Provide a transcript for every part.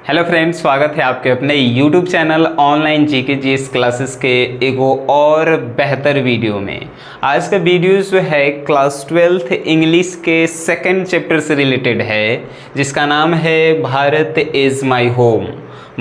Hello friends, स्वागत है आपके अपने YouTube channel online GK GS classes के एगो और बेहतर वीडियो में। आज का वीडियो जो है क्लास 12th इंग्लिश के सेकंड चैप्टर से रिलेटेड है, जिसका नाम है Bharat is my home.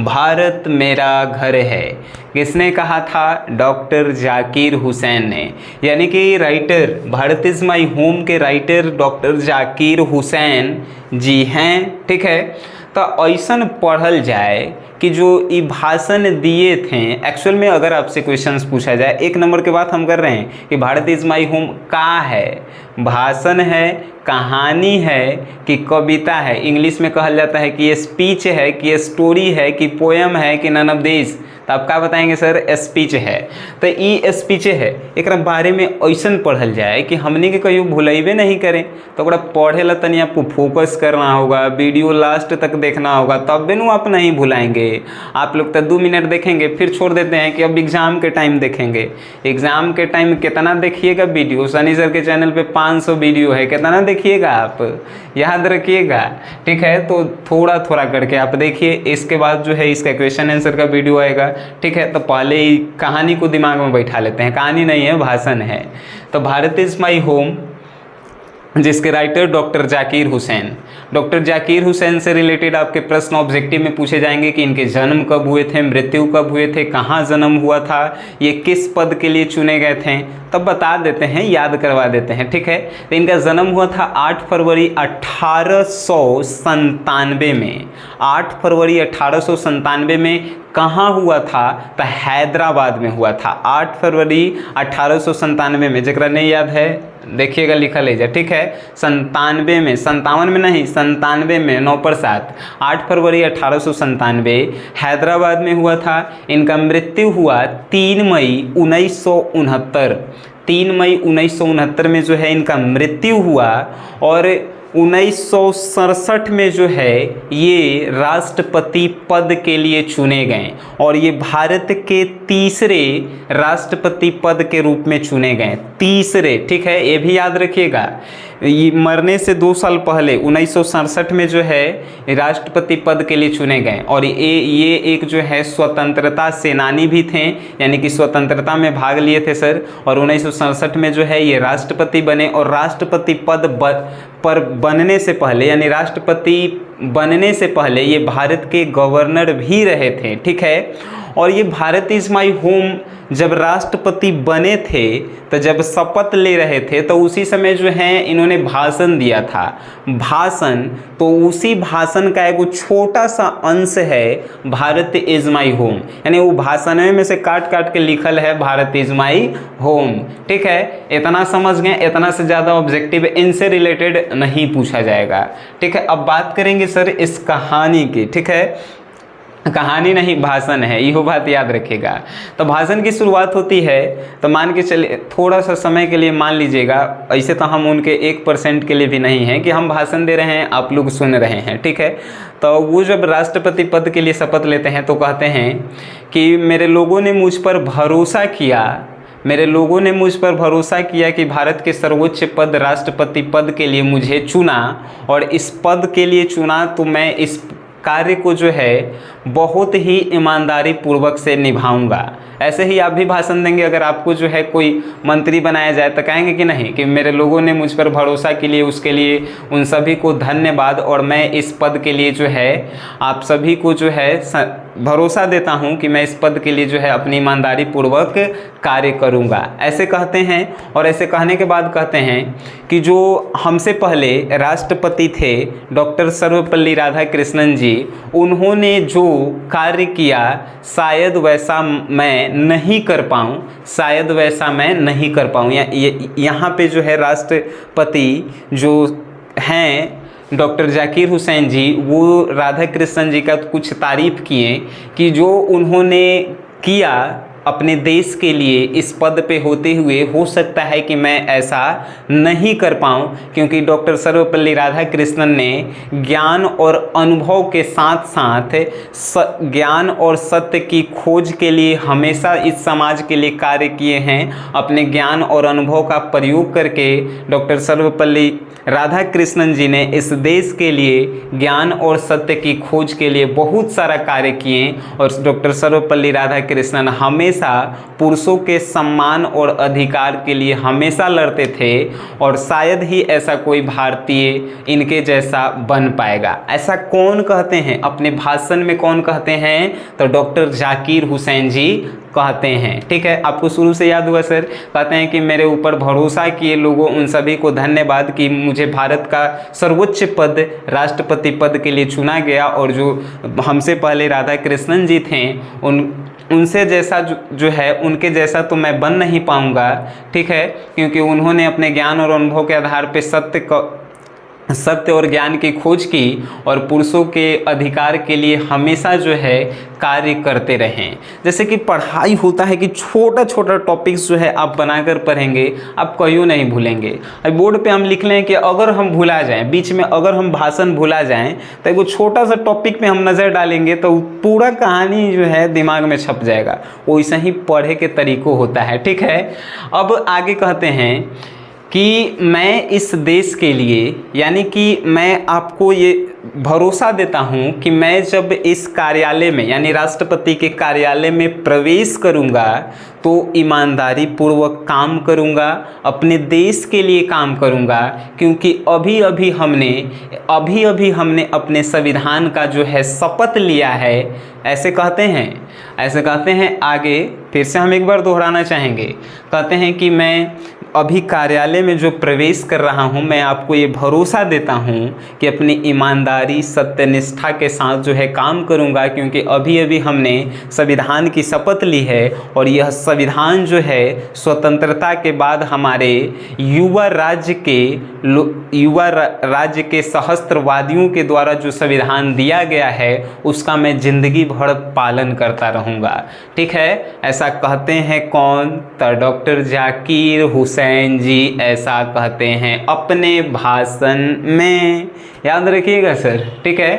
Bharat मेरा घर है। किसने कहा था? डॉक्टर जाकिर हुसैन ने, यानी कि writer Bharat is my home के राइटर डॉक्टर जाकिर हुसैन जी हैं। ठीक है, तो ऐसा पढ़ल जाए कि जो ये भाषण दिए थे, एक्चुअल में अगर आपसे क्वेश्चंस पूछा जाए, एक नंबर के बात हम कर रहे हैं कि भारत इज़ माई होम का है, भाषण है, कहानी है कि कविता है। इंग्लिश में कहल जाता है कि ये स्पीच है कि ये स्टोरी है कि पोएम है कि नन ऑफ दिस। तो आप क्या बताएंगे? सर स्पीच है। तो ई स्पीच है, एक बारे में ऐसा पढ़ल जाए कि हमने के कहीं भूलेबे नहीं करें। तो पढ़े ला तनी आपको फोकस करना होगा, वीडियो लास्ट तक देखना होगा, तब भी आप नहीं भुलाएंगे। आप लोग तो 2 मिनट देखेंगे फिर छोड़ देते हैं कि अब एग्ज़ाम के टाइम देखेंगे। एग्ज़ाम के टाइम कितना देखिएगा वीडियो? सनी सर के चैनल पे 500 वीडियो है, कितना देखिएगा आप, याद रखिएगा। ठीक है, तो थोड़ा थोड़ा करके आप देखिए। इसके बाद जो है इसका क्वेश्चन आंसर का वीडियो आएगा। ठीक है, तो पहले ही कहानी को दिमाग में बैठा लेते हैं। कहानी नहीं है, भाषण है। तो भारत इज़ माई होम, जिसके writer doctor Zakir Hussain. Doctor Zakir Hussain से रिलेटेड आपके प्रश्न ऑब्जेक्टिव में पूछे जाएंगे कि इनके जन्म कब हुए थे, मृत्यु कब हुए थे, कहाँ जन्म हुआ था, ये किस पद के लिए चुने गए थे, तब बता देते हैं, याद करवा देते हैं। ठीक है, तो इनका जन्म हुआ था 8 फरवरी 1897 में। 8 फरवरी 1897 में कहाँ हुआ था? तो हैदराबाद में हुआ था। 8 फरवरी 1897 में, जरा नहीं याद है देखिएगा, लिखा ले जा। ठीक है, 97 में, 57 में नहीं, 97 में, 9 पर 7, 8 फरवरी 1897 हैदराबाद में हुआ था। इनका मृत्यु हुआ 3 मई 1969। 3 मई 1969 में जो है इनका मृत्यु हुआ। और 1967 में जो है ये राष्ट्रपति पद के लिए चुने गए, और ये भारत के तीसरे राष्ट्रपति पद के रूप में चुने गए, तीसरे। ठीक है, ये भी याद रखिएगा। ये मरने से 2 साल पहले 1967 में जो है राष्ट्रपति पद के लिए चुने गए। और ये एक जो है स्वतंत्रता सेनानी भी थे, यानी कि स्वतंत्रता में भाग लिए थे सर। और 1967 में जो है ये राष्ट्रपति बने, और राष्ट्रपति पद पर बनने से पहले, यानी राष्ट्रपति बनने से पहले ये भारत के गवर्नर भी रहे थे। ठीक है, और ये भारत इज़ माई होम जब राष्ट्रपति बने थे, तो जब शपथ ले रहे थे, तो उसी समय जो है इन्होंने भाषण दिया था। भाषण, तो उसी भाषण का एक छोटा सा अंश है भारत इज़ माई होम, यानी वो भाषण में से काट काट के लिखल है भारत इज़ माई होम। ठीक है, इतना समझ गए। इतना से ज़्यादा ऑब्जेक्टिव इनसे रिलेटेड नहीं पूछा जाएगा। ठीक है, अब बात करेंगे सर इस कहानी की। ठीक है, कहानी नहीं, भाषण है, यह बात याद रखिएगा। तो भाषण की शुरुआत होती है, तो मान के चलिए, थोड़ा सा समय के लिए मान लीजिएगा, ऐसे तो हम उनके 1% के लिए भी नहीं हैं कि हम भाषण दे रहे हैं, आप लोग सुन रहे हैं। ठीक है, तो वो जब राष्ट्रपति पद के लिए शपथ लेते हैं तो कहते हैं कि मेरे लोगों ने मुझ पर भरोसा किया, मेरे लोगों ने मुझ पर भरोसा किया कि भारत के सर्वोच्च पद राष्ट्रपति पद के लिए मुझे चुना, और इस पद के लिए चुना तो मैं इस कार्य को जो है बहुत ही ईमानदारी पूर्वक से निभाऊंगा। ऐसे ही आप भी भाषण देंगे, अगर आपको जो है कोई मंत्री बनाया जाए तो कहेंगे कि नहीं कि मेरे लोगों ने मुझ पर भरोसा के लिए, उसके लिए उन सभी को धन्यवाद, और मैं इस पद के लिए जो है आप सभी को जो है भरोसा देता हूं कि मैं इस पद के लिए जो है अपनी ईमानदारी पूर्वक कार्य करूंगा, ऐसे कहते हैं। और ऐसे कहने के बाद कहते हैं कि जो हमसे पहले राष्ट्रपति थे डॉक्टर सर्वपल्ली राधाकृष्णन जी, उन्होंने जो कार्य किया शायद वैसा मैं नहीं कर पाऊँ, शायद वैसा मैं नहीं कर पाऊँ। यहाँ पे जो है राष्ट्रपति जो हैं डॉक्टर जाकिर हुसैन जी, वो राधा कृष्णन जी का कुछ तारीफ़ किए कि जो उन्होंने किया अपने देश के लिए इस पद पे होते हुए हो सकता है कि मैं ऐसा नहीं कर पाऊँ, क्योंकि डॉक्टर सर्वपल्ली राधाकृष्णन ने ज्ञान और अनुभव के साथ साथ ज्ञान और सत्य की खोज के लिए हमेशा इस समाज के लिए कार्य किए हैं। अपने ज्ञान और अनुभव का प्रयोग करके डॉक्टर सर्वपल्ली राधाकृष्णन जी ने इस देश के लिए ज्ञान और सत्य की खोज के लिए बहुत सारा कार्य किए। और डॉक्टर सर्वपल्ली राधाकृष्णन हमेशा पुरुषों के सम्मान और अधिकार के लिए हमेशा लड़ते थे, और शायद ही ऐसा कोई भारतीय इनके जैसा बन पाएगा। ऐसा कौन कहते हैं अपने भाषण में, कौन कहते हैं? तो डॉक्टर जाकिर हुसैन जी कहते हैं। ठीक है, आपको शुरू से याद हुआ सर, कहते हैं कि मेरे ऊपर भरोसा किए लोगों उन सभी को धन्यवाद कि मुझे भारत का सर्वोच्च पद राष्ट्रपति पद के लिए चुना गया, और जो हमसे पहले राधाकृष्णन जी थे उनसे जैसा जो है उनके जैसा तो मैं बन नहीं पाऊंगा। ठीक है, क्योंकि उन्होंने अपने ज्ञान और अनुभव के आधार पर सत्य और ज्ञान की खोज की और पुरुषों के अधिकार के लिए हमेशा जो है कार्य करते रहें। जैसे कि पढ़ाई होता है कि छोटा छोटा टॉपिक्स जो है आप बनाकर पढ़ेंगे, आप कहीं नहीं भूलेंगे। अब बोर्ड पे हम लिख लें कि अगर हम भूला जाएं, बीच में अगर हम भाषण भूला जाएं, तो एक छोटा सा टॉपिक पे हम नज़र डालेंगे तो पूरा कहानी जो है दिमाग में छप जाएगा। वैसा ही पढ़े के तरीक़ों होता है। ठीक है, अब आगे कहते हैं कि मैं इस देश के लिए, यानी कि मैं आपको ये भरोसा देता हूँ कि मैं जब इस कार्यालय में यानी राष्ट्रपति के कार्यालय में प्रवेश करूँगा तो ईमानदारी पूर्वक काम करूँगा, अपने देश के लिए काम करूँगा, क्योंकि अभी अभी हमने अपने संविधान का जो है शपथ लिया है। ऐसे कहते हैं आगे फिर से हम एक बार दोहराना चाहेंगे। कहते हैं कि मैं अभी कार्यालय में जो प्रवेश कर रहा हूं, मैं आपको ये भरोसा देता हूं कि अपनी ईमानदारी सत्यनिष्ठा के साथ जो है काम करूंगा, क्योंकि अभी अभी हमने संविधान की शपथ ली है और यह संविधान जो है स्वतंत्रता के बाद हमारे युवा राज्य के सहस्त्रवादियों के द्वारा जो संविधान दिया गया है उसका मैं जिंदगी भर पालन करता रहूँगा। ठीक है, ऐसा कहते हैं कौन? तो डॉक्टर जाकिर हुसैन जी ऐसा कहते हैं अपने भाषण में, याद रखिएगा सर। ठीक है,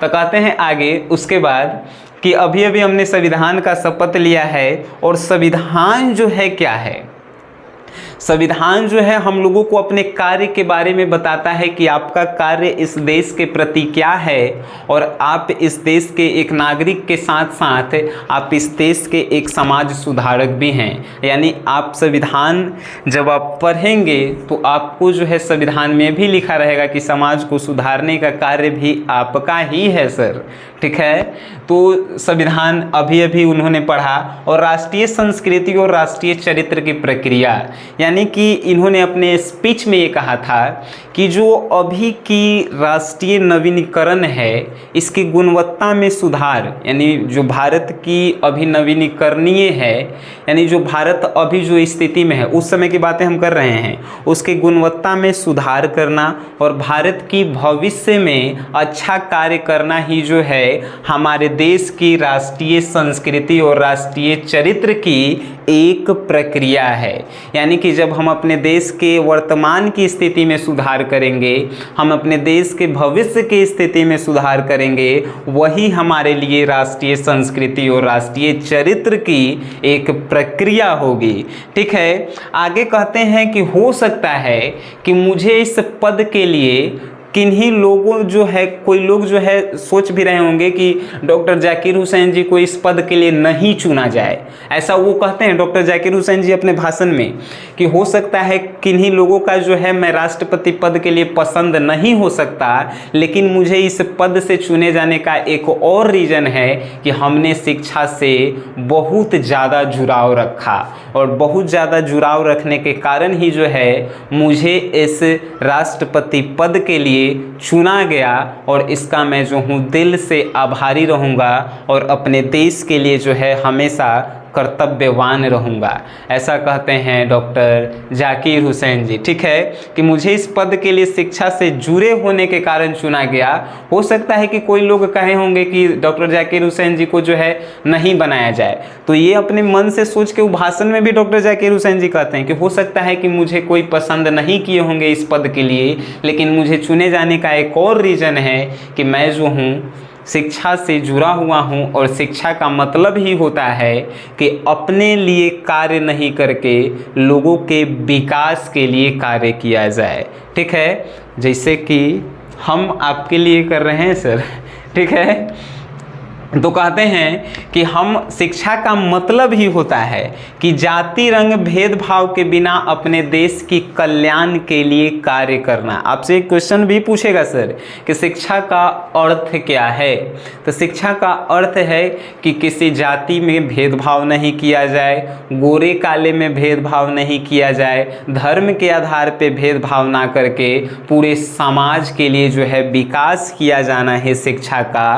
तो कहते हैं आगे उसके बाद कि अभी अभी हमने संविधान का शपथ लिया है, और संविधान जो है क्या है? संविधान जो है हम लोगों को अपने कार्य के बारे में बताता है कि आपका कार्य इस देश के प्रति क्या है, और आप इस देश के एक नागरिक के साथ साथ आप इस देश के एक समाज सुधारक भी हैं। यानी आप संविधान जब आप पढ़ेंगे तो आपको जो है संविधान में भी लिखा रहेगा कि समाज को सुधारने का कार्य भी आपका ही है सर। ठीक है, तो संविधान अभी अभी उन्होंने पढ़ा, और राष्ट्रीय संस्कृति और राष्ट्रीय चरित्र की प्रक्रिया, यानी कि इन्होंने अपने स्पीच में ये कहा था कि जो अभी की राष्ट्रीय नवीनीकरण है इसकी गुणवत्ता में सुधार, यानी जो भारत की अभी नवीनीकरणीय है, यानी जो भारत अभी जो स्थिति में है उस समय की बातें हम कर रहे हैं, उसकी गुणवत्ता में सुधार करना और भारत की भविष्य में अच्छा कार्य करना ही जो है हमारे देश की राष्ट्रीय संस्कृति और राष्ट्रीय चरित्र की एक प्रक्रिया है। यानी कि जब हम अपने देश के वर्तमान की स्थिति में सुधार करेंगे, हम अपने देश के भविष्य की स्थिति में सुधार करेंगे, वही हमारे लिए राष्ट्रीय संस्कृति और राष्ट्रीय चरित्र की एक प्रक्रिया होगी। ठीक है, आगे कहते हैं कि हो सकता है कि मुझे इस पद के लिए किन्हीं लोगों जो है, कोई लोग जो है सोच भी रहे होंगे कि डॉक्टर जाकिर हुसैन जी को इस पद के लिए नहीं चुना जाए। ऐसा वो कहते हैं डॉक्टर जाकिर हुसैन जी अपने भाषण में कि हो सकता है किन्हीं लोगों का जो है मैं राष्ट्रपति पद के लिए पसंद नहीं हो सकता, लेकिन मुझे इस पद से चुने जाने का एक और रीज़न है कि हमने शिक्षा से बहुत ज़्यादा जुड़ाव रखा, और बहुत ज़्यादा जुड़ाव रखने के कारण ही जो है मुझे इस राष्ट्रपति पद के लिए चुना गया, और इसका मैं जो हूँ दिल से आभारी रहूँगा और अपने देश के लिए जो है हमेशा कर्तव्यवान रहूँगा। ऐसा कहते हैं डॉक्टर जाकिर हुसैन जी। ठीक है, कि मुझे इस पद के लिए शिक्षा से जुड़े होने के कारण चुना गया। हो सकता है कि कोई लोग कहे होंगे कि डॉक्टर जाकिर हुसैन जी को जो है नहीं बनाया जाए, तो ये अपने मन से सोच के वो भाषण में भी डॉक्टर जाकिर हुसैन जी कहते हैं कि हो सकता है कि मुझे कोई पसंद नहीं किए होंगे इस पद के लिए, लेकिन मुझे चुने जाने का एक और रीज़न है कि मैं जो हूँ शिक्षा से जुड़ा हुआ हूँ, और शिक्षा का मतलब ही होता है कि अपने लिए कार्य नहीं करके लोगों के विकास के लिए कार्य किया जाए। ठीक है, जैसे कि हम आपके लिए कर रहे हैं सर। ठीक है, तो कहते हैं कि हम शिक्षा का मतलब ही होता है कि जाति रंग भेदभाव के बिना अपने देश की कल्याण के लिए कार्य करना। आपसे एक क्वेश्चन भी पूछेगा सर कि शिक्षा का अर्थ क्या है, तो शिक्षा का अर्थ है कि किसी जाति में भेदभाव नहीं किया जाए, गोरे काले में भेदभाव नहीं किया जाए, धर्म के आधार पे भेदभाव ना करके पूरे समाज के लिए जो है विकास किया जाना है शिक्षा का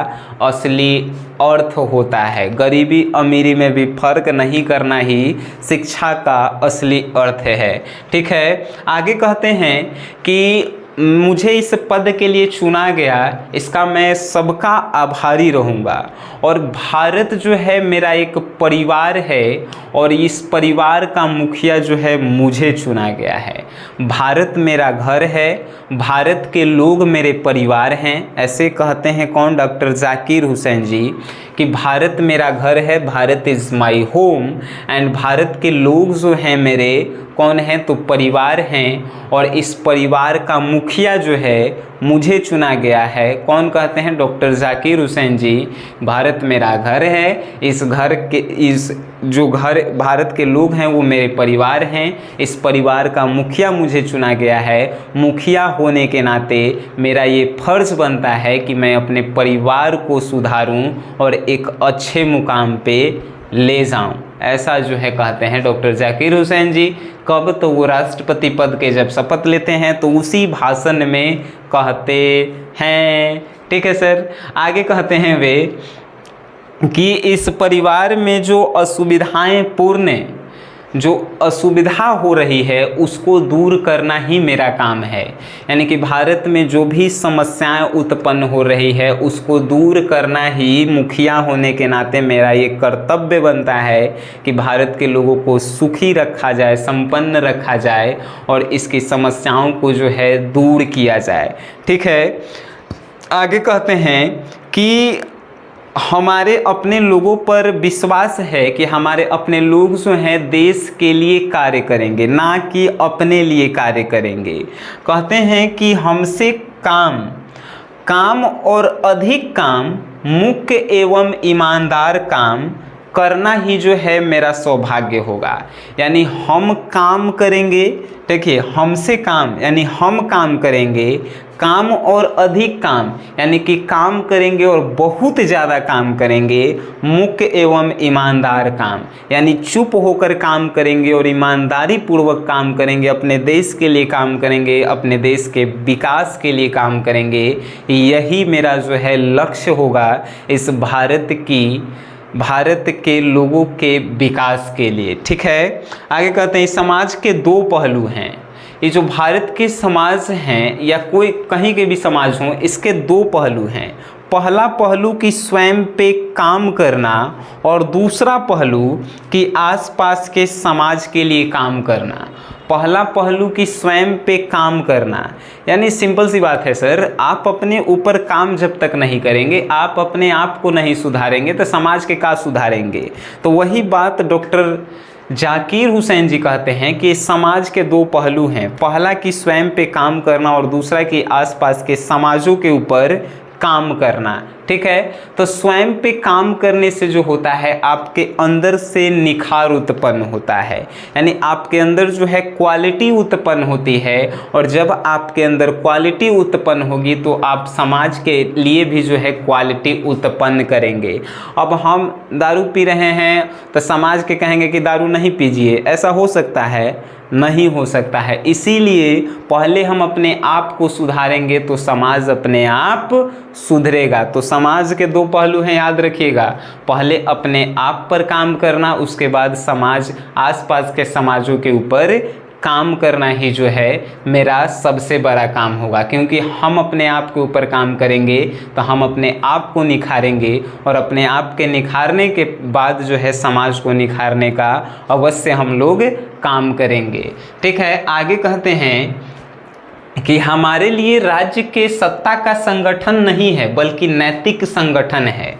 असली अर्थ होता है। गरीबी अमीरी में भी फर्क नहीं करना ही शिक्षा का असली अर्थ है। ठीक है, आगे कहते हैं कि मुझे इस पद के लिए चुना गया, इसका मैं सबका आभारी रहूँगा। और भारत जो है मेरा एक परिवार है, और इस परिवार का मुखिया जो है मुझे चुना गया है। भारत मेरा घर है, भारत के लोग मेरे परिवार हैं। ऐसे कहते हैं कौन? डॉक्टर जाकिर हुसैन जी, कि भारत मेरा घर है, Bharat is my home, and Bharat के लोग जो हैं मेरे कौन हैं? तो परिवार हैं, और इस परिवार का मुखिया जो है मुझे चुना गया है। कौन कहते हैं? डॉक्टर जाकिर हुसैन जी। भारत मेरा घर है, इस घर के इस जो घर भारत के लोग हैं वो मेरे परिवार हैं, इस परिवार का मुखिया मुझे चुना गया है। मुखिया होने के नाते मेरा ये फ़र्ज़ बनता है कि मैं अपने परिवार को सुधारूं और एक अच्छे मुकाम पे ले जाऊं। ऐसा जो है कहते हैं डॉक्टर जाकिर हुसैन जी। कब? तो वो राष्ट्रपति पद के जब शपथ लेते हैं तो उसी भाषण में कहते हैं। ठीक है सर, आगे कहते हैं वे कि इस परिवार में जो असुविधाएं पूर्ण जो असुविधा हो रही है उसको दूर करना ही मेरा काम है। यानी कि भारत में जो भी समस्याएं उत्पन्न हो रही है उसको दूर करना ही मुखिया होने के नाते मेरा ये कर्तव्य बनता है कि भारत के लोगों को सुखी रखा जाए, संपन्न रखा जाए, और इसकी समस्याओं को जो है दूर किया जाए। ठीक है, आगे कहते हैं कि हमारे अपने लोगों पर विश्वास है कि हमारे अपने लोग जो हैं देश के लिए कार्य करेंगे, ना कि अपने लिए कार्य करेंगे। कहते हैं कि हमसे काम और अधिक काम, मुख्य एवं ईमानदार काम करना ही जो है मेरा सौभाग्य होगा। यानी हम काम करेंगे, देखिए हमसे काम यानी हम काम करेंगे, काम और अधिक काम यानी कि काम करेंगे और बहुत ज़्यादा काम करेंगे, मुख्य एवं ईमानदार काम यानी चुप होकर काम करेंगे और ईमानदारी पूर्वक काम करेंगे, अपने देश के लिए काम करेंगे, अपने देश के विकास के लिए काम करेंगे। यही मेरा जो है लक्ष्य होगा इस भारत के लोगों के विकास के लिए। ठीक है, आगे कहते हैं समाज के दो पहलू हैं। ये जो भारत के समाज हैं या कोई कहीं के भी समाज हों, इसके दो पहलू हैं। पहला पहलू कि स्वयं पे काम करना, और दूसरा पहलू कि आसपास के समाज के लिए काम करना। पहला पहलू कि स्वयं पे काम करना, यानी सिंपल सी बात है सर, आप अपने ऊपर काम जब तक नहीं करेंगे, आप अपने आप को नहीं सुधारेंगे तो समाज के का सुधारेंगे। तो वही बात डॉक्टर जाकिर हुसैन जी कहते हैं कि समाज के दो पहलू हैं। पहला कि स्वयं पे काम करना और दूसरा कि आसपास के समाजों के ऊपर काम करना। ठीक है, तो स्वयं पे काम करने से जो होता है आपके अंदर से निखार उत्पन्न होता है, यानी आपके अंदर जो है क्वालिटी उत्पन्न होती है, और जब आपके अंदर क्वालिटी उत्पन्न होगी तो आप समाज के लिए भी जो है क्वालिटी उत्पन्न करेंगे। अब हम दारू पी रहे हैं तो समाज के कहेंगे कि दारू नहीं पीजिए, ऐसा हो सकता है? नहीं हो सकता है। इसीलिए पहले हम अपने आप को सुधारेंगे तो समाज अपने आप सुधरेगा। तो समाज के दो पहलू हैं, याद रखिएगा। पहले अपने आप पर काम करना, उसके बाद समाज, आसपास के समाजों के ऊपर काम करना ही जो है मेरा सबसे बड़ा काम होगा। क्योंकि हम अपने आप के ऊपर काम करेंगे तो हम अपने आप को निखारेंगे, और अपने आप के निखारने के बाद जो है समाज को निखारने का अवश्य हम लोग काम करेंगे। ठीक है, आगे कहते हैं कि हमारे लिए राज्य के सत्ता का संगठन नहीं है बल्कि नैतिक संगठन है।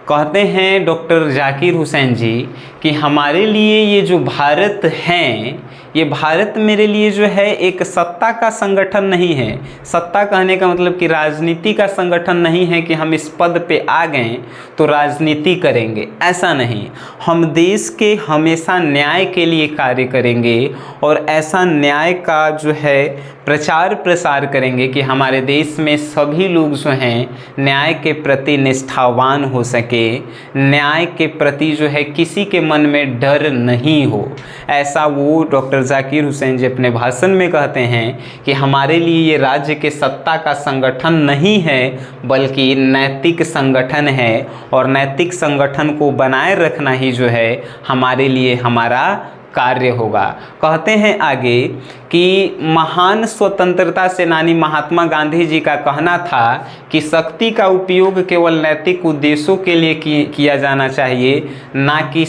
कहते हैं डॉक्टर जाकिर हुसैन जी कि हमारे लिए ये जो भारत हैं, ये भारत मेरे लिए जो है एक सत्ता का संगठन नहीं है। सत्ता कहने का मतलब कि राजनीति का संगठन नहीं है कि हम इस पद पे आ गए तो राजनीति करेंगे, ऐसा नहीं। हम देश के हमेशा न्याय के लिए कार्य करेंगे और ऐसा न्याय का जो है प्रचार प्रसार करेंगे कि हमारे देश में सभी लोग जो हैं न्याय के प्रति निष्ठावान हो सके, न्याय के प्रति जो है किसी के मन में डर नहीं हो। ऐसा वो डॉक्टर जाकिर हुसैन जी अपने भाषण में कहते हैं कि हमारे लिए ये राज्य के सत्ता का संगठन नहीं है बल्कि नैतिक संगठन है, और नैतिक संगठन को बनाए रखना ही जो है हमारे लिए हमारा कार्य होगा। कहते हैं आगे कि महान स्वतंत्रता सेनानी महात्मा गांधी जी का कहना था कि शक्ति का उपयोग केवल नैतिक उद्देश्यों के लिए किया जाना चाहिए, ना कि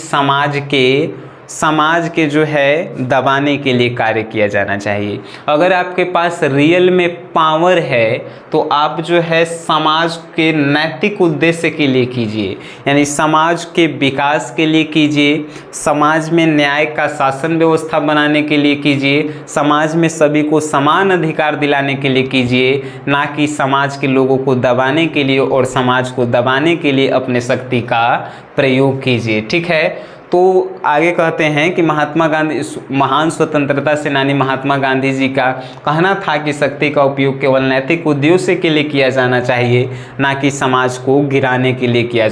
समाज के जो है दबाने के लिए कार्य किया जाना चाहिए। अगर आपके पास रियल में पावर है तो आप जो है समाज के नैतिक उद्देश्य के लिए कीजिए, यानी समाज के विकास के लिए कीजिए, समाज में न्याय का शासन व्यवस्था बनाने के लिए कीजिए, समाज में सभी को समान अधिकार दिलाने के लिए कीजिए, ना कि समाज के लोगों को दबाने के लिए और समाज को दबाने के लिए अपने शक्ति का प्रयोग कीजिए। ठीक है, तो आगे कहते हैं कि महात्मा गांधी, महान स्वतंत्रता सेनानी महात्मा गांधी जी का कहना था कि शक्ति का उपयोग केवल नैतिक उद्देश्य के लिए किया जाना चाहिए, ना कि समाज को गिराने के लिए किया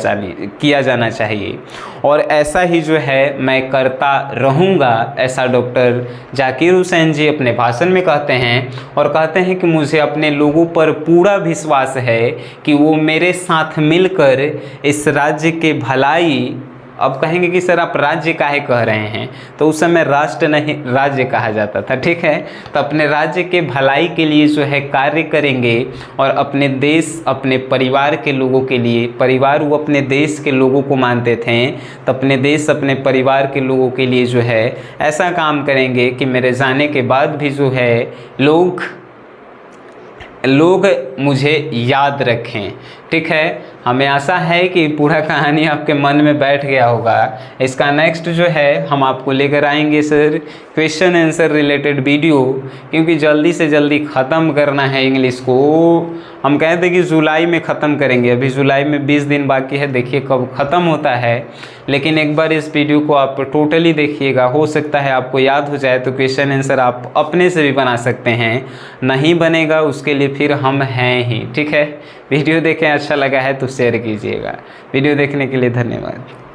जाना चाहिए, और ऐसा ही जो है मैं करता रहूँगा, ऐसा डॉक्टर जाकिर हुसैन जी अपने भाषण में कहते हैं। और कहते हैं कि मुझे अपने लोगों पर पूरा विश्वास है कि वो मेरे साथ मिलकर इस राज्य के भलाई, अब कहेंगे कि सर आप राज्य काहे कह रहे हैं, तो उस समय राष्ट्र नहीं राज्य कहा जाता था। ठीक है, तो अपने राज्य के भलाई के लिए जो है कार्य करेंगे, और अपने देश, अपने परिवार के लोगों के लिए, परिवार वो अपने देश के लोगों को मानते थे, तो अपने देश, अपने परिवार के लोगों के लिए जो है ऐसा काम करेंगे कि मेरे जाने के बाद भी जो है लोग मुझे याद रखें। ठीक है, हमें आशा है कि पूरा कहानी आपके मन में बैठ गया होगा। इसका नेक्स्ट जो है हम आपको लेकर आएंगे sir question answer related video, क्योंकि जल्दी से जल्दी ख़त्म करना है इंग्लिश को। हम कहते हैं कि जुलाई में ख़त्म करेंगे, अभी जुलाई में 20 दिन बाकी है, देखिए कब ख़त्म होता है। लेकिन एक बार इस वीडियो को आप टोटली देखिएगा, हो सकता है आपको याद हो जाए तो क्वेश्चन आंसर आप अपने से भी बना सकते हैं। नहीं बनेगा उसके लिए फिर हम हैं ही। ठीक है, वीडियो देखें, अच्छा लगा है तो शेयर कीजिएगा। वीडियो देखने के लिए धन्यवाद।